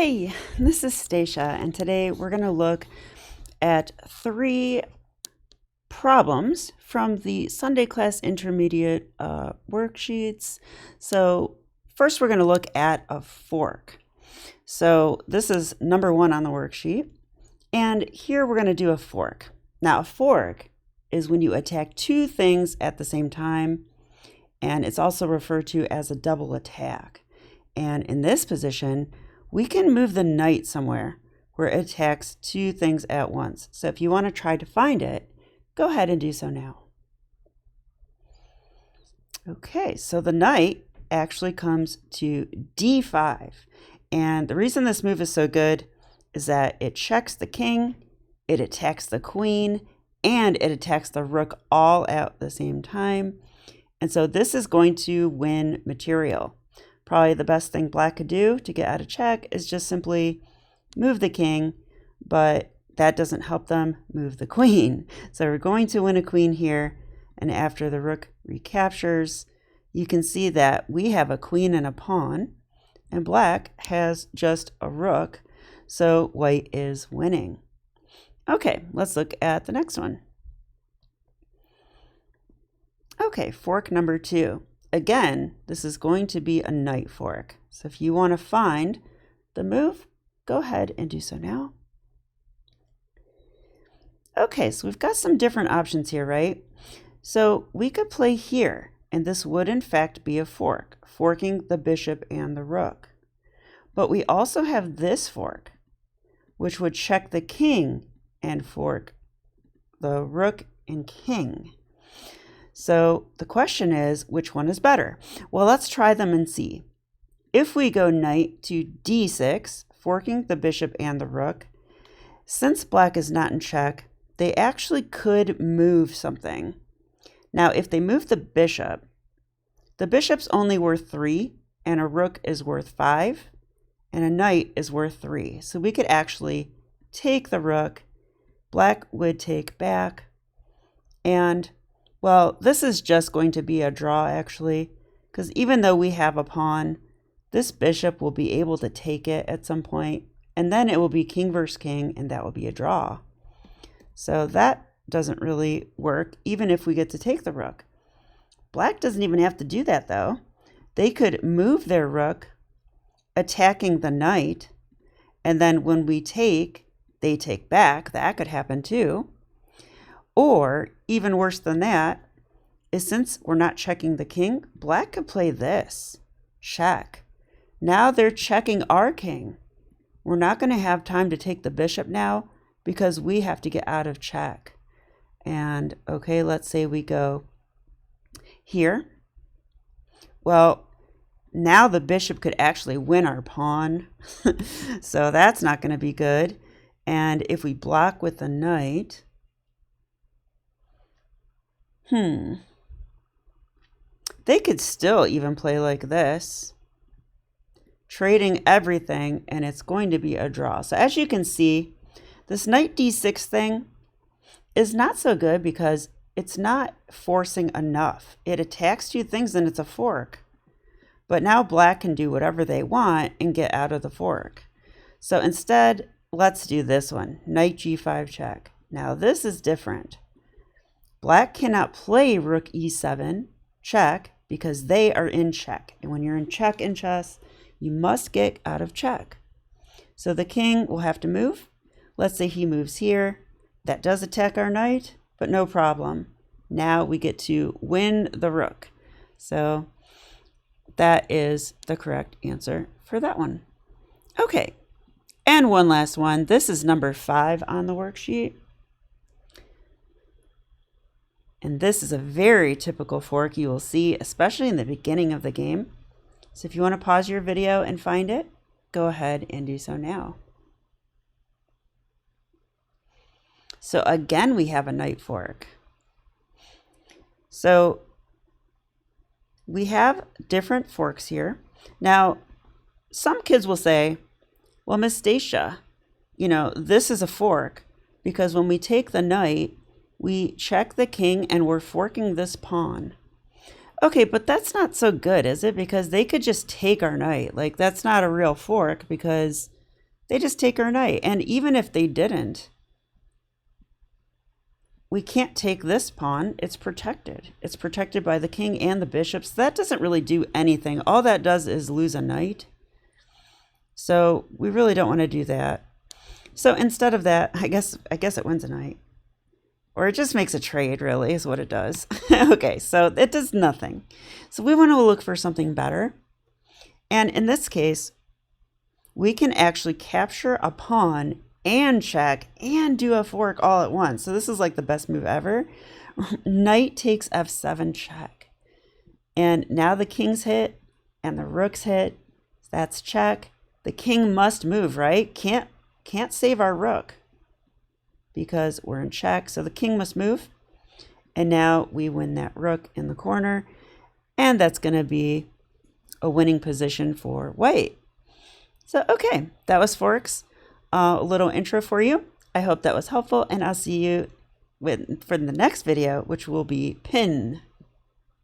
Hey, this is Stacia, and today we're going to look at 3 problems from the Sunday Class Intermediate worksheets. So first we're going to look at a fork. So this is number 1 on the worksheet, and here we're going to do a fork. Now a fork is when you attack 2 things at the same time, and it's also referred to as a double attack. And in this position, we can move the knight somewhere where it attacks 2 things at once. So if you want to try to find it, go ahead and do so now. Okay, so the knight actually comes to d5. And the reason this move is so good is that it checks the king, it attacks the queen, and it attacks the rook all at the same time. And so this is going to win material. Probably the best thing black could do to get out of check is just simply move the king, but that doesn't help them move the queen. So we're going to win a queen here, and after the rook recaptures, you can see that we have a queen and a pawn, and black has just a rook, so white is winning. Okay, let's look at the next one. Okay, fork number 2. Again, this is going to be a knight fork. So if you want to find the move, go ahead and do so now. Okay, so we've got some different options here, right? So we could play here, and this would in fact be a fork, forking the bishop and the rook. But we also have this fork, which would check the king and fork the rook and king. So the question is, which one is better? Well, let's try them and see. If we go knight to d6, forking the bishop and the rook, since black is not in check, they actually could move something. Now, if they move the bishop's only worth 3, and a rook is worth 5, and a knight is worth 3. So we could actually take the rook, black would take back, and well, this is just going to be a draw actually, because even though we have a pawn, this bishop will be able to take it at some point, and then it will be king versus king, and that will be a draw. So that doesn't really work, even if we get to take the rook. Black doesn't even have to do that though. They could move their rook, attacking the knight, and then when we take, they take back. That could happen too. Or, even worse than that, is since we're not checking the king, black could play this. Check. Now they're checking our king. We're not going to have time to take the bishop now because we have to get out of check. And, okay, let's say we go here. Well, now the bishop could actually win our pawn. So that's not going to be good. And if we block with the knight, they could still even play like this, trading everything, and it's going to be a draw. So as you can see, this knight d6 thing is not so good because it's not forcing enough. It attacks 2 things and it's a fork. But now black can do whatever they want and get out of the fork. So instead, let's do this one, knight g5 check. Now this is different. Black cannot play rook e7 check because they are in check. And when you're in check in chess, you must get out of check. So the king will have to move. Let's say he moves here. That does attack our knight, but no problem. Now we get to win the rook. So that is the correct answer for that one. Okay, and one last one. This is number 5 on the worksheet. And this is a very typical fork you will see, especially in the beginning of the game. So if you want to pause your video and find it, go ahead and do so now. So again, we have a knight fork. So we have different forks here. Now, some kids will say, well, Miss Stacia, this is a fork because when we take the knight, we check the king and we're forking this pawn. Okay, but that's not so good, is it? Because they could just take our knight. Like, that's not a real fork because they just take our knight. And even if they didn't, we can't take this pawn. It's protected. It's protected by the king and the bishops. That doesn't really do anything. All that does is lose a knight. So we really don't want to do that. So instead of that, I guess it wins a knight. Or it just makes a trade, really, is what it does. Okay, so it does nothing. So we want to look for something better. And in this case, we can actually capture a pawn and check and do a fork all at once. So this is like the best move ever. Knight takes f7 check. And now the king's hit and the rook's hit. That's check. The king must move, right? Can't save our rook because we're in check. So the king must move. And now we win that rook in the corner. And that's going to be a winning position for white. So, okay, that was forks. A little intro for you. I hope that was helpful, and I'll see you for the next video, which will be pin.